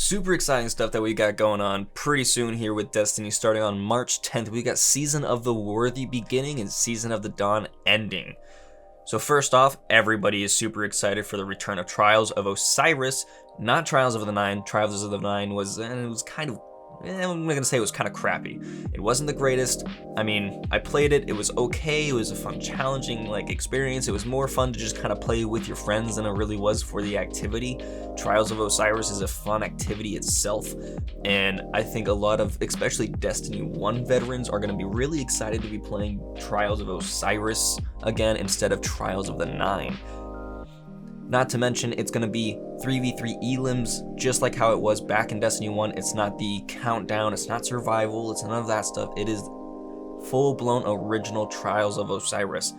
Super exciting stuff that we got going on pretty soon here with Destiny. Starting on March 10th, we got Season of the Worthy beginning and Season of the Dawn ending. So first off, everybody is super excited for the return of Trials of Osiris, not Trials of the Nine. Trials of the Nine was kind of, I'm gonna say it was kind of crappy. It wasn't the greatest. I mean, I played it, it was okay, it was a fun, challenging experience. It was more fun to just kind of play with your friends than it really was for the activity. Trials of Osiris is a fun activity itself, and I think a lot of, especially Destiny 1 veterans, are gonna be really excited to be playing Trials of Osiris again instead of Trials of the Nine. Not to mention, it's going to be 3v3 elims, just like how it was back in Destiny 1. It's not the countdown, it's not survival, it's none of that stuff. It is full-blown original Trials of Osiris.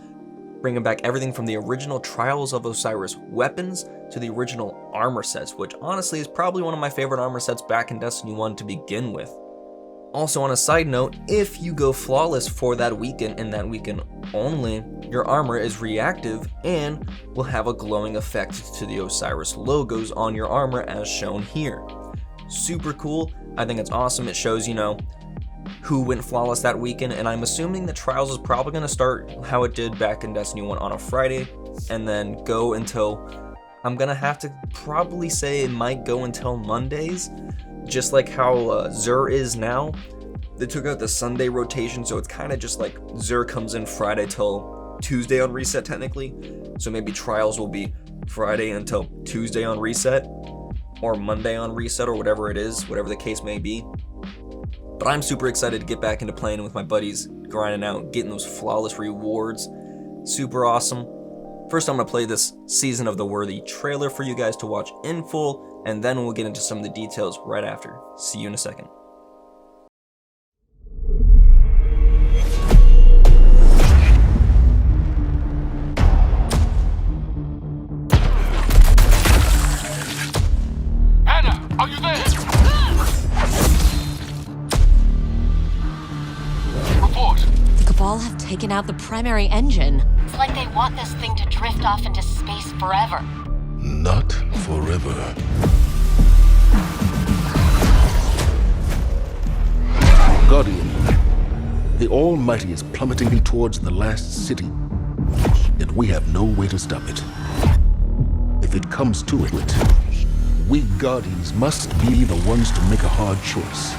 Bringing back everything from the original Trials of Osiris weapons to the original armor sets, which honestly is probably one of my favorite armor sets back in Destiny 1 to begin with. Also, on a side note, if you go flawless for that weekend and that weekend only, your armor is reactive and will have a glowing effect to the Osiris logos on your armor as shown here. Super cool. I think it's awesome. It shows, who went flawless that weekend, and I'm assuming that Trials is probably going to start how it did back in Destiny 1 on a Friday and then go until, I'm going to have to probably say it might go until Mondays, just like how Zur is now. They took out the Sunday rotation, so it's kind of just like Zur comes in Friday till Tuesday on reset technically. So maybe Trials will be Friday until Tuesday on reset, or Monday on reset, or whatever it is, whatever the case may be. But I'm super excited to get back into playing with my buddies, grinding out, getting those flawless rewards. Super awesome. First, I'm going to play this Season of the Worthy trailer for you guys to watch in full, and then we'll get into some of the details right after. See you in a second. Anna, are you there? Report. The Cabal have taken out the primary engine. It's like they want this thing to drift off into space forever. Not forever. Guardian, the Almighty is plummeting towards the last city, and we have no way to stop it. If it comes to it, we Guardians must be the ones to make a hard choice.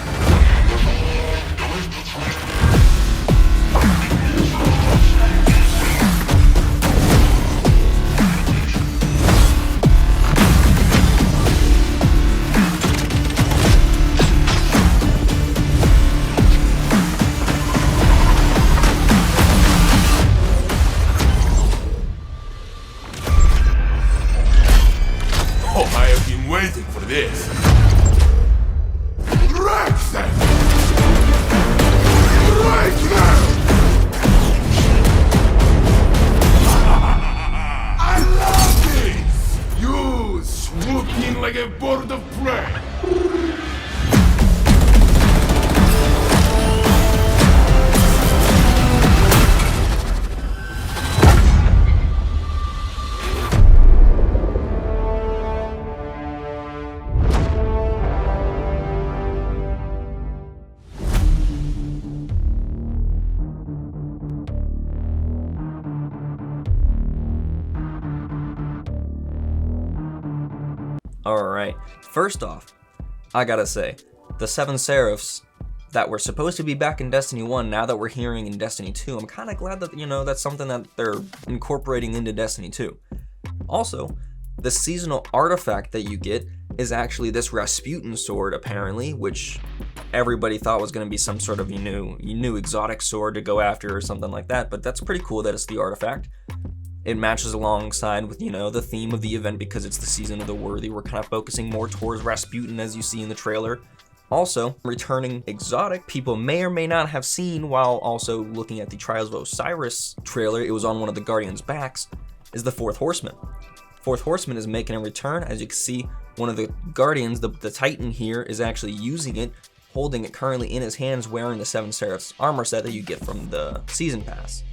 I have been waiting for this. Rex them! Right now! I love this! You swoop in like a bird of prey. Alright, first off, I gotta say, the 7 Seraphs that were supposed to be back in Destiny 1, now that we're hearing in Destiny 2, I'm kind of glad that, that's something that they're incorporating into Destiny 2. Also, the seasonal artifact that you get is actually this Rasputin sword, apparently, which everybody thought was going to be some sort of new exotic sword to go after or something like that, but that's pretty cool that it's the artifact. It matches alongside with, the theme of the event because it's the Season of the Worthy. We're kind of focusing more towards Rasputin, as you see in the trailer. Also, returning exotic people may or may not have seen while also looking at the Trials of Osiris trailer, it was on one of the Guardians' backs, is the 4th Horseman. 4th Horseman is making a return. As you can see, one of the Guardians, the Titan here, is actually using it, holding it currently in his hands, wearing the 7 Seraphs armor set that you get from the Season Pass.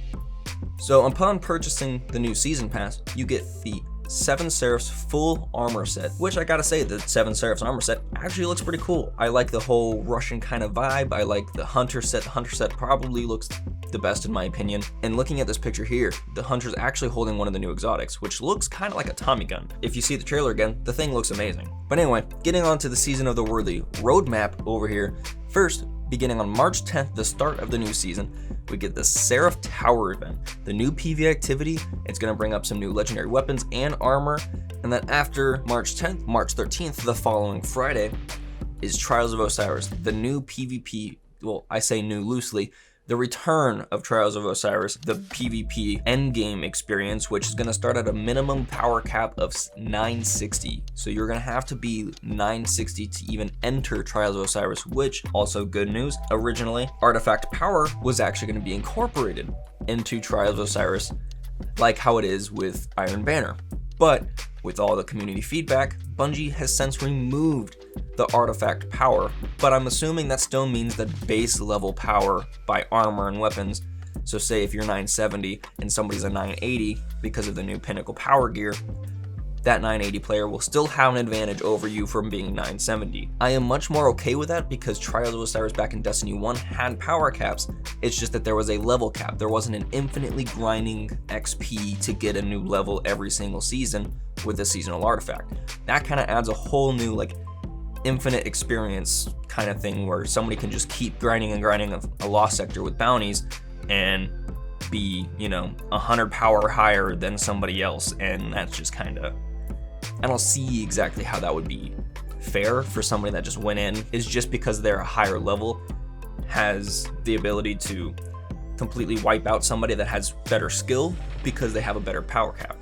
So upon purchasing the new Season Pass, you get the Seven Seraph's full armor set, which I gotta say, the Seven Seraph's armor set actually looks pretty cool. I like the whole Russian kind of vibe. I like the Hunter set. The Hunter set probably looks the best in my opinion. And looking at this picture here, the Hunter's actually holding one of the new exotics, which looks kind of like a Tommy gun. If you see the trailer again, the thing looks amazing. But anyway, getting on to the Season of the Worthy roadmap over here. First, beginning on March 10th, the start of the new season, we get the Seraph Tower event, the new PvE activity. It's going to bring up some new legendary weapons and armor. And then after March 10th, March 13th, the following Friday, is Trials of Osiris, the new PvP, well, I say new loosely, the return of Trials of Osiris, the PvP endgame experience, which is going to start at a minimum power cap of 960. So you're going to have to be 960 to even enter Trials of Osiris, which, also good news, originally artifact power was actually going to be incorporated into Trials of Osiris, like how it is with Iron Banner. But with all the community feedback, Bungie has since removed the artifact power, but I'm assuming that still means that base level power by armor and weapons. So say if you're 970 and somebody's a 980 because of the new pinnacle power gear, that 980 player will still have an advantage over you from being 970. I am much more okay with that because Trials of Osiris back in Destiny 1 had power caps. It's just that there was a level cap. There wasn't an infinitely grinding XP to get a new level every single season with a seasonal artifact. That kind of adds a whole new like infinite experience kind of thing where somebody can just keep grinding and grinding a lost sector with bounties and be, 100 power higher than somebody else. And that's just kind of, I don't see exactly how that would be fair for somebody that just went in, is just because they're a higher level has the ability to completely wipe out somebody that has better skill because they have a better power cap.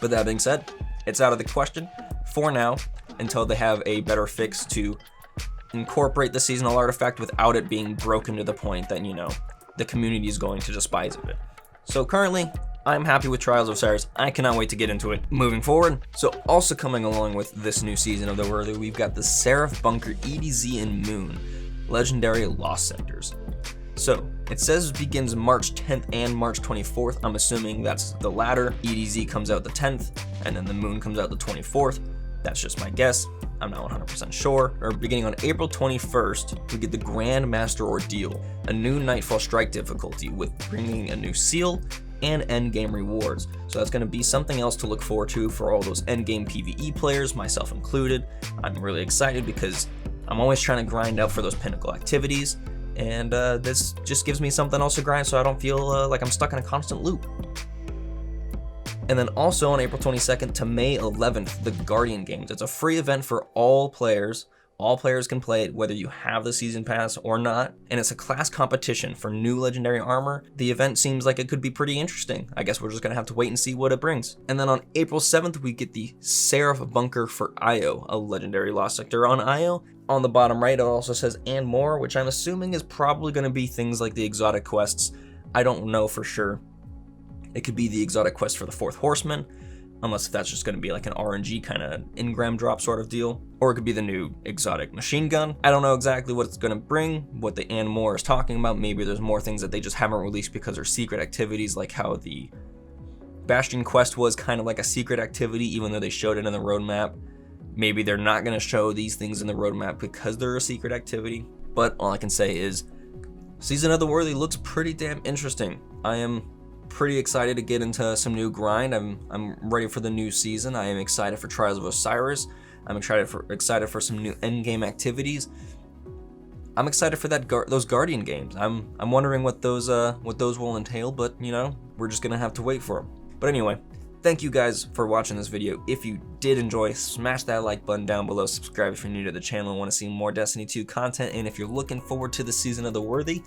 But that being said, it's out of the question for now until they have a better fix to incorporate the seasonal artifact without it being broken to the point that, the community is going to despise of it. So currently, I'm happy with Trials of Osiris. I cannot wait to get into it moving forward. So also coming along with this new Season of the Worthy, we've got the Seraph Bunker EDZ and Moon, Legendary Lost Sectors. So it says it begins March 10th and March 24th. I'm assuming that's the latter. EDZ comes out the 10th, and then the Moon comes out the 24th. That's just my guess. I'm not 100% sure. Or beginning on April 21st, we get the Grand Master Ordeal, a new Nightfall Strike difficulty with bringing a new seal and endgame rewards. So that's going to be something else to look forward to for all those endgame PvE players, myself included. I'm really excited because I'm always trying to grind out for those pinnacle activities, and this just gives me something else to grind so I don't feel like I'm stuck in a constant loop. And then also on April 22nd to May 11th, the Guardian Games. It's a free event for all players. All players can play it whether you have the season pass or not, and it's a class competition for new legendary armor. The event seems like it could be pretty interesting. I guess we're just gonna have to wait and see what it brings. And then on April 7th, we get the Seraph Bunker for Io, a legendary lost sector on Io. On the bottom right, it also says and more, which I'm assuming is probably gonna be things like the exotic quests. I don't know for sure. It could be the exotic quest for the 4th Horseman, unless that's just going to be like an RNG kind of engram drop sort of deal. Or it could be the new exotic machine gun. I don't know exactly what it's going to bring, what the and more is talking about. Maybe there's more things that they just haven't released because they're secret activities, like how the Bastion quest was kind of like a secret activity, even though they showed it in the roadmap. Maybe they're not going to show these things in the roadmap because they're a secret activity. But all I can say is Season of the Worthy looks pretty damn interesting. I am pretty excited to get into some new grind. I'm ready for the new season. I am excited for Trials of Osiris. I'm excited for some new endgame activities. I'm excited for those Guardian games. I'm wondering what those will entail, but we're just gonna have to wait for them. But anyway, thank you guys for watching this video. If you did enjoy, smash that like button down below. Subscribe if you're new to the channel and want to see more Destiny 2 content. And if you're looking forward to the Season of the Worthy,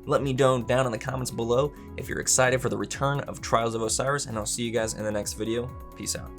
let me know down in the comments below if you're excited for the return of Trials of Osiris, and I'll see you guys in the next video. Peace out.